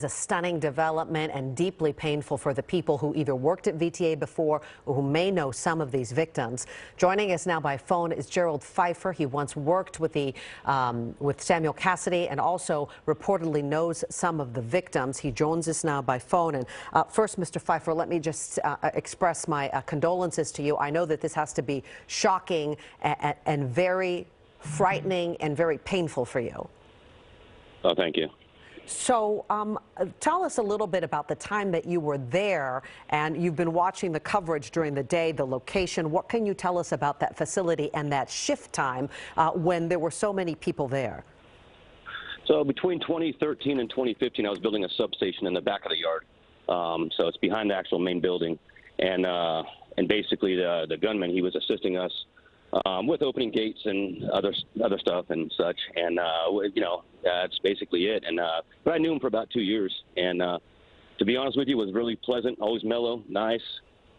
A stunning development and deeply painful for the people who either worked at VTA before or who may know some of these victims. Joining us now by phone is Gerald Preiffer. He once worked with with Samuel Cassidy and also reportedly knows some of the victims. He joins us now by phone. And first, Mr. Preiffer, let me just express my condolences to you. I know that this has to be shocking and very frightening and very painful for you. Oh, thank you. So tell us a little bit about the time that you were there, and you've been watching the coverage during the day, the location. What can you tell us about that facility and that shift time when there were so many people there? So between 2013 and 2015, I was building a substation in the back of the yard. So it's behind the actual main building. And basically the gunman, he was assisting us with opening gates and other stuff and such, and you know, that's basically it. And but I knew him for about 2 years, and to be honest with you, was really pleasant, always mellow, nice,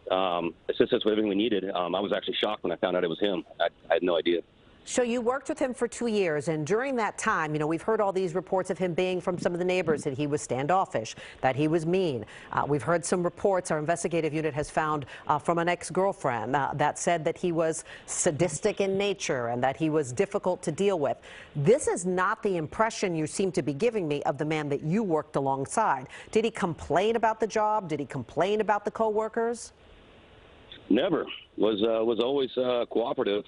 assisted us with everything we needed. I was actually shocked when I found out it was him. I had no idea. So you worked with him for 2 years, and during that time, you know, we've heard all these reports of him being from some of the neighbors that he was standoffish, that he was mean. We've heard some reports our investigative unit has found from an ex-girlfriend that said that he was sadistic in nature and that he was difficult to deal with. This is not the impression you seem to be giving me of the man that you worked alongside. Did he complain about the job? Did he complain about the co-workers? Never. Was always cooperative.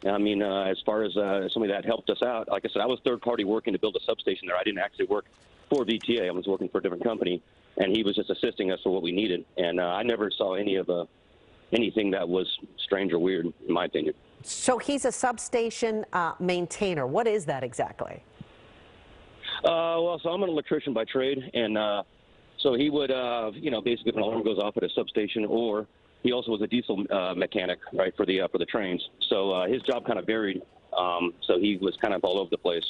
I mean, as far as somebody that helped us out, like I said, I was third party working to build a substation there. I didn't actually work for VTA. I was working for a different company, and he was just assisting us for what we needed. And I never saw anything that was strange or weird, in my opinion. So he's a substation maintainer. What is that exactly? Well, so I'm an electrician by trade, and so he would, you know, basically if an alarm goes off at a substation, or he also was a diesel mechanic, right, for the trains. So his job kind of varied. So he was kind of all over the place.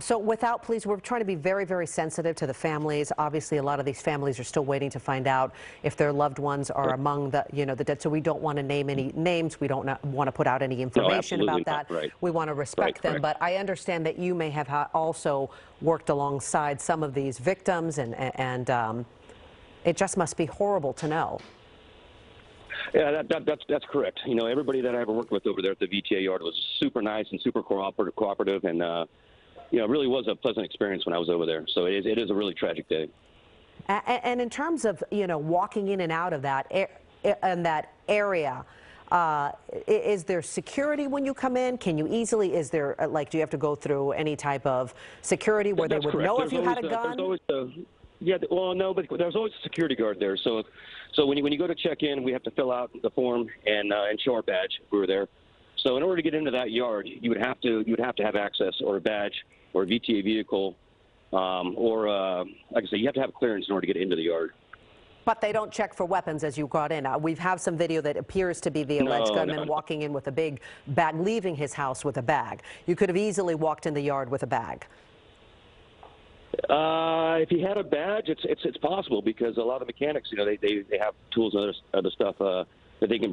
So please, we're trying to be very, very sensitive to the families. Obviously, a lot of these families are still waiting to find out if their loved ones are among the, you know, the dead. So we don't want to name any names. We don't want to put out any information about that. Right. We want to respect them. But I understand that you may have also worked alongside some of these victims, and it just must be horrible to know. Yeah, that's correct. You know, everybody that I ever worked with over there at the VTA yard was super nice and super cooperative, and you know, it really was a pleasant experience when I was over there. So it is a really tragic day. And in terms of, you know, walking in and out of that area, is there security when you come in? Can you easily? Is there like, do you have to go through any type of security where they would know if you had a gun? Yeah, well, no, but there's always a security guard there. So when you go to check in, we have to fill out the form and show our badge if we were there. So in order to get into that yard, you would have to have access or a badge or a VTA vehicle, or like I said, you have to have clearance in order to get into the yard. But they don't check for weapons as you got in. We have some video that appears to be the alleged gunman walking in with a big bag, leaving his house with a bag. You could have easily walked in the yard with a bag. If he had a badge, it's possible, because a lot of the mechanics, you know, they have tools and other stuff that they can